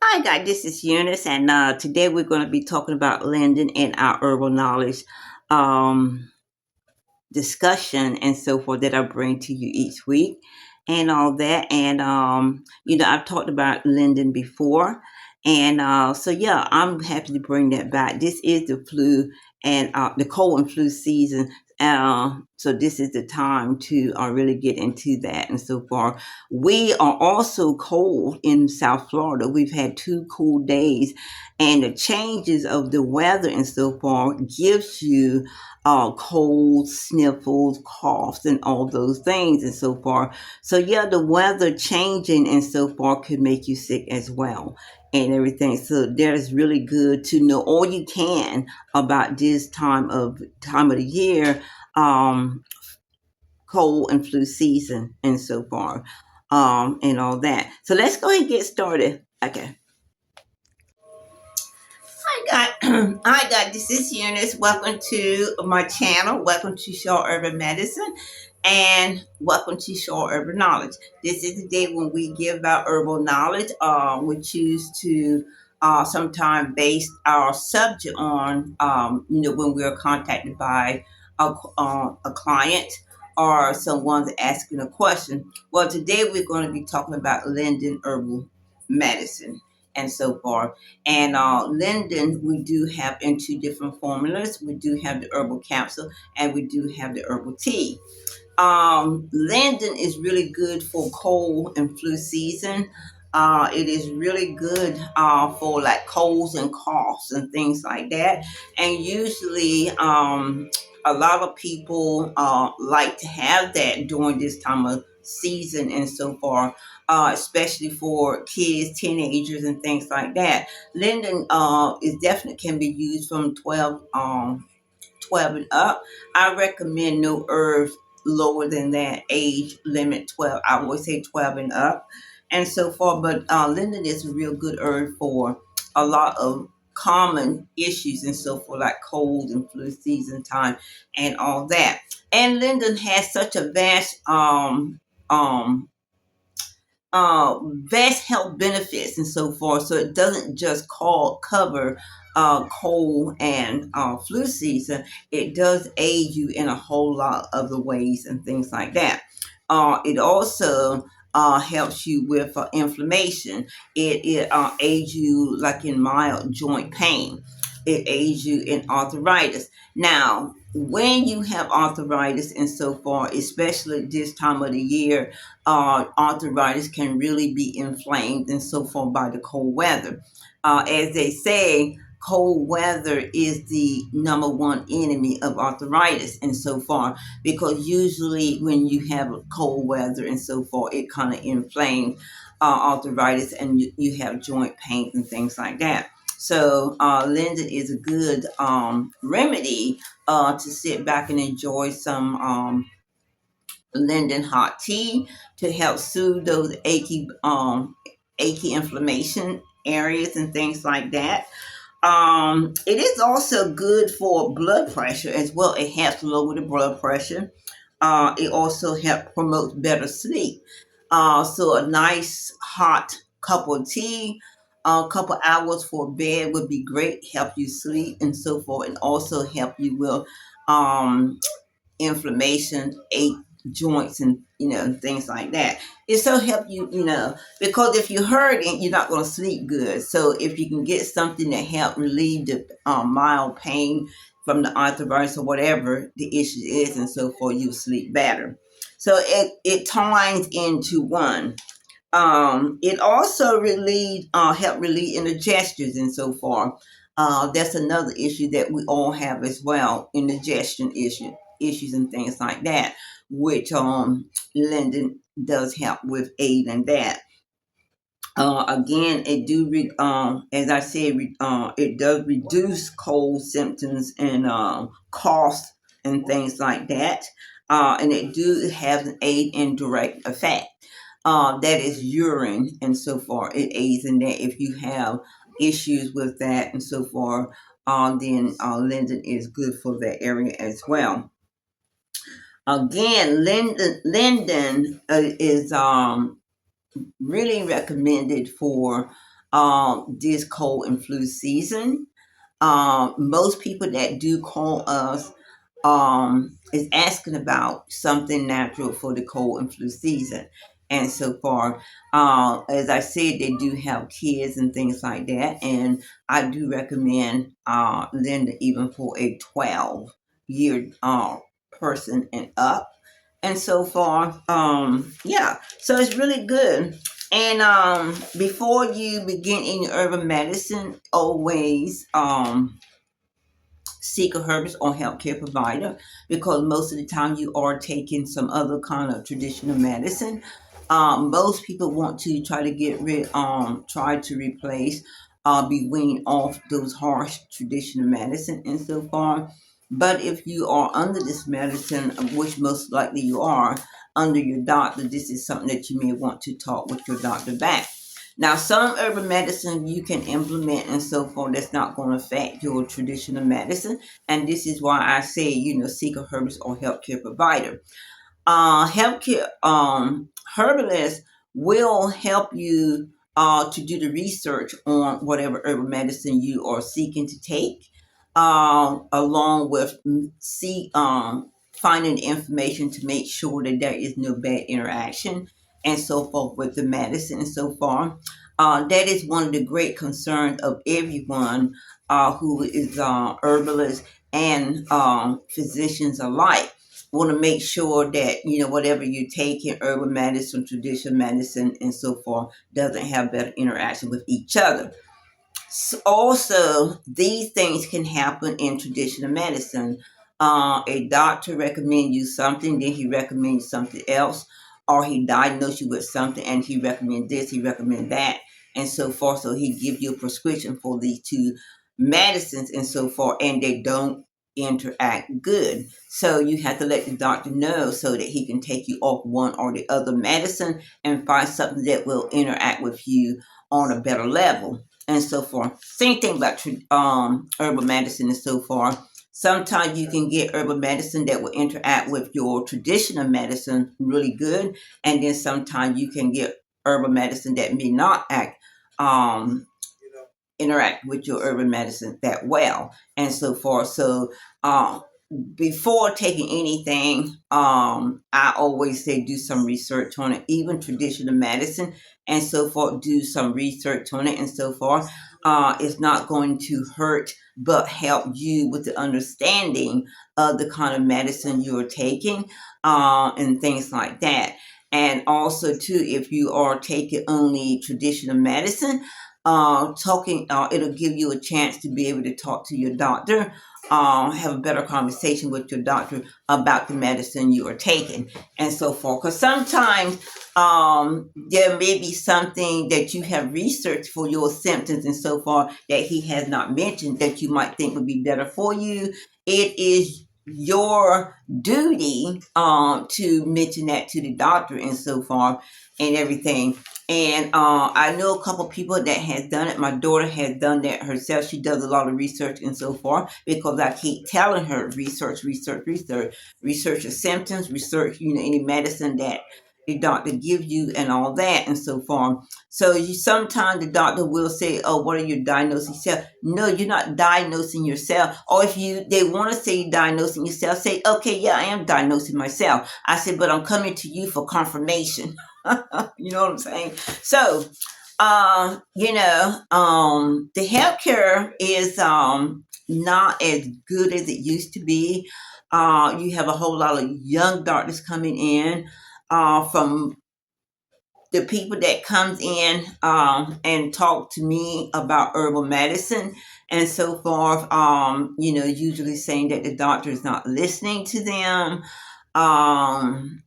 Hi, guys. This is Eunice, and today we're going to be talking about Linden and our herbal knowledge um, discussion and so forth that I bring to you each week, and all that. And I've talked about Linden before, and so yeah, I'm happy to bring that back. This is the flu and the cold and flu season. So this is the time to really get into that and so far. We are also cold in South Florida. We've had 2 cool days, and the changes of the weather and so far gives you colds, sniffles, coughs, and all those things and so far. So yeah, the weather changing and so far could make you sick as well and everything. So that is really good to know all you can about this time of the year, um, cold and flu season and so far, and all that. So let's go ahead and get started. Okay. Hi, guys. This is Eunice. Welcome to my channel. Welcome to Shaw Urban Medicine, and welcome to Shaw Urban Knowledge. This is the day when we give out herbal knowledge. We choose to sometimes base our subject on, when we are contacted by a client or someone's asking a question. Well, today we're going to be talking about Linden herbal medicine and so forth. And Linden, we do have in 2 different formulas. We do have the herbal capsule and we do have the herbal tea. Linden is really good for cold and flu season. It is really good for like colds and coughs and things like that. And usually, a lot of people like to have that during this time of season and so far, especially for kids, teenagers, and things like that. Linden is definitely can be used from 12 and up. I recommend no herbs lower than that age limit 12. I always say 12 and up and so forth. But linden is a real good herb for a lot of common issues and so forth, like cold and flu season time and all that. And linden has such a um, vast health benefits and so forth. So it doesn't just cover cold and flu season. It does aid you in a whole lot of the ways and things like that. It also helps you with inflammation. It aids you like in mild joint pain. It aids you in arthritis. Now, when you have arthritis and so forth, especially this time of the year, arthritis can really be inflamed and so forth by the cold weather. As they say, cold weather is the number one enemy of arthritis and so far, because usually when you have cold weather and so forth, it kind of inflames arthritis and you have joint pain and things like that. So linden is a good remedy to sit back and enjoy some linden hot tea to help soothe those achy inflammation areas and things like that. It is also good for blood pressure as well. It helps lower the blood pressure. It also helps promote better sleep. So a nice hot cup of tea, a couple hours for bed would be great. Help you sleep and so forth, and also help you with um, inflammation, ache joints, and things like that. It so help you, because if you're hurting, you're not going to sleep good. So if you can get something that help relieve the mild pain from the arthritis or whatever the issue is, and so forth, you sleep better. So it ties into one. It also help relieve indigestions and so forth. That's another issue that we all have as well, indigestion issues and things like that, which linden does help with aid in that. Again, as I said, it does reduce cold symptoms and coughs and things like that. And it do have an aid in direct effect. That is urine and so far. It aids in that if you have issues with that and so far. Then linden is good for that area as well. Again, linden is really recommended for this cold and flu season. Most people that do call us is asking about something natural for the cold and flu season. And so far, as I said, they do have kids and things like that. And I do recommend Linda even for a 12-year person and up. And so far, yeah, so it's really good. And before you begin any herbal medicine, always seek a herbalist or healthcare provider, because most of the time you are taking some other kind of traditional medicine. Most people want to try to try to replace, be weaned off those harsh traditional medicine and so far. But if you are under this medicine, which most likely you are under your doctor, this is something that you may want to talk with your doctor back. Now, some herbal medicine you can implement and so forth that's not going to affect your traditional medicine. And this is why I say, seek a herbalist or healthcare provider. Healthcare herbalists will help you to do the research on whatever herbal medicine you are seeking to take, along with finding information to make sure that there is no bad interaction and so forth with the medicine and so far. That is one of the great concerns of everyone who is herbalists and physicians alike. Want to make sure that whatever you take in herbal medicine, traditional medicine, and so forth doesn't have better interaction with each other. So also, these things can happen in traditional medicine. A doctor recommends you something, then he recommends something else, or he diagnoses you with something and he recommends this, he recommends that, and so forth. So he gives you a prescription for these two medicines and so forth, and they don't interact good. So you have to let the doctor know so that he can take you off one or the other medicine and find something that will interact with you on a better level and so forth. Same thing about herbal medicine and so forth. Sometimes you can get herbal medicine that will interact with your traditional medicine really good, and then sometimes you can get herbal medicine that may not um, interact with your herbal medicine that well, and so forth. So, before taking anything, I always say do some research on it, even traditional medicine and so forth. Do some research on it and so forth. It's not going to hurt, but help you with the understanding of the kind of medicine you're taking, and things like that. And also, too, if you are taking only traditional medicine, it'll give you a chance to be able to talk to your doctor, have a better conversation with your doctor about the medicine you are taking and so forth. Because sometimes there may be something that you have researched for your symptoms and so forth that he has not mentioned that you might think would be better for you. It is your duty to mention that to the doctor and so forth and everything. And I know a couple people that has done it. My daughter has done that herself. She does a lot of research and so forth because I keep telling her research, research, research, research the symptoms, research any medicine that the doctor gives you and all that and so forth. So sometimes the doctor will say, "Oh, what are you diagnosing yourself?" No, you're not diagnosing yourself. Or if they want to say you're diagnosing yourself, say, "Okay, yeah, I am diagnosing myself." I said, "But I'm coming to you for confirmation." You know what I'm saying? So, the healthcare is not as good as it used to be. You have a whole lot of young doctors coming in, from the people that comes in and talk to me about herbal medicine and so forth, usually saying that the doctor is not listening to them, and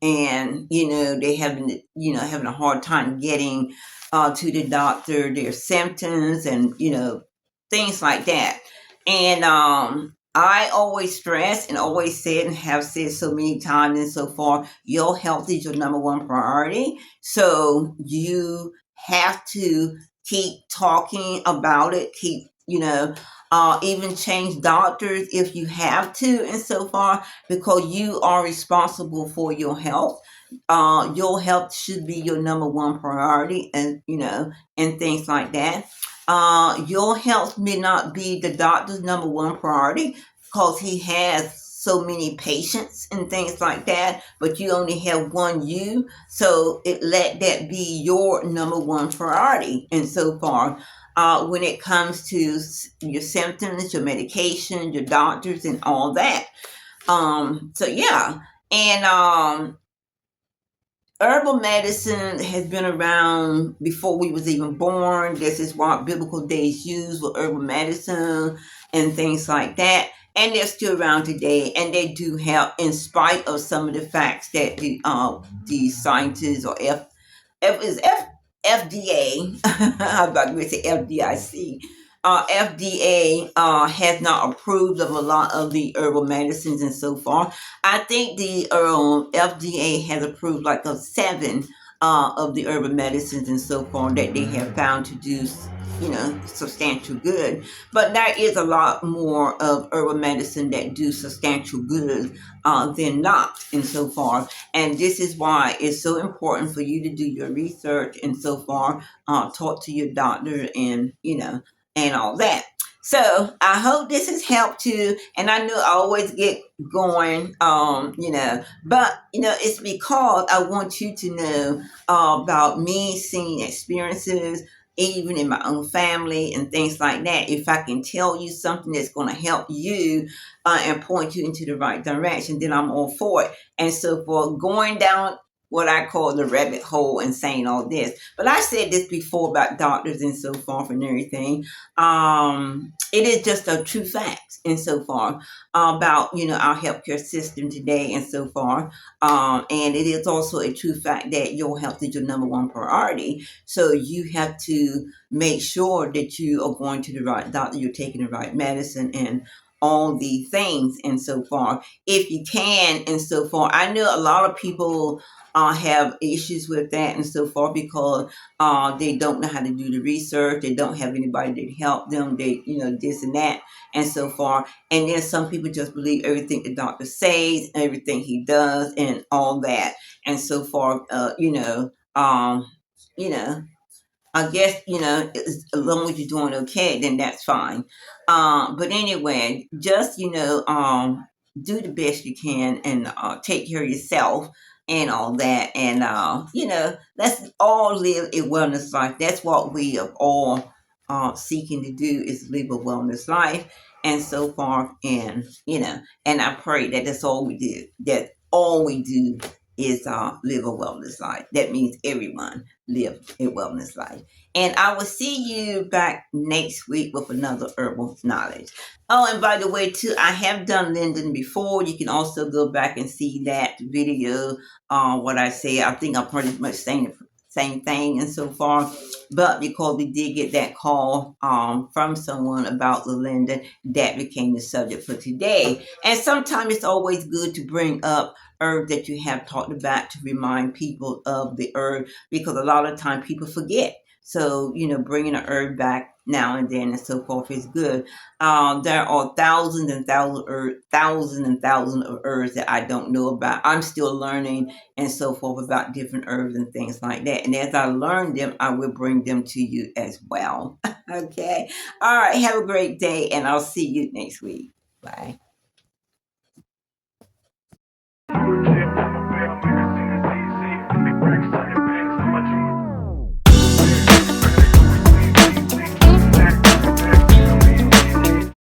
they having a hard time getting to the doctor their symptoms and things like that. And I always stress and always said and have said so many times and so far, your health is your number one priority. So you have to keep talking about it, keep even change doctors if you have to and so far, because you are responsible for your health. Your health should be your number one priority, and and things like that. Your health may not be the doctor's number one priority because he has so many patients and things like that, but you only have one you, so let that be your number one priority. And so far, when it comes to your symptoms, your medication, your doctors, and all that. So yeah, and herbal medicine has been around before we was even born. This is what biblical days used with herbal medicine and things like that. And they're still around today, and they do help in spite of some of the facts that the scientists or F is FDA. I'm about to say FDIC. FDA has not approved of a lot of the herbal medicines and so far. I think the FDA has approved like of seven of the herbal medicines and so far that they have found to do, substantial good. But there is a lot more of herbal medicine that do substantial good than not and so far. And this is why it's so important for you to do your research and so far, talk to your doctor and, and all that. So I hope this has helped you. And I know I always get going, but, it's because I want you to know about me seeing experiences, even in my own family and things like that. If I can tell you something that's going to help you and point you into the right direction, then I'm all for it. And so for going down what I call the rabbit hole and saying all this. But I said this before about doctors and so forth and everything. It is just a true fact and so far about, our healthcare system today and so far. And it is also a true fact that your health is your number one priority. So you have to make sure that you are going to the right doctor, you're taking the right medicine and all the things and so far if you can and so far. I know a lot of people have issues with that and so far because they don't know how to do the research, they don't have anybody to help them, they this and that and so far. And then some people just believe everything the doctor says, everything he does and all that and so far. You know I guess, as long as you're doing okay, then that's fine. But anyway, just, do the best you can and take care of yourself and all that. And, let's all live a wellness life. That's what we are all seeking to do is live a wellness life. And so far, and I pray that that's all we do. That all we do is live a wellness life. That means everyone live a wellness life. And I will see you back next week with another herbal knowledge. Oh, and by the way, too, I have done Linden before. You can also go back and see that video. What I say, I think I'm pretty much saying the same thing and so far. But because we did get that call from someone about the Linden, that became the subject for today. And sometimes it's always good to bring up herb that you have talked about to remind people of the herb because a lot of time people forget. So, bringing a herb back now and then and so forth is good. There are thousands and thousands and thousands of herbs that I don't know about. I'm still learning and so forth about different herbs and things like that. And as I learn them, I will bring them to you as well. Okay. All right. Have a great day, and I'll see you next week. Bye.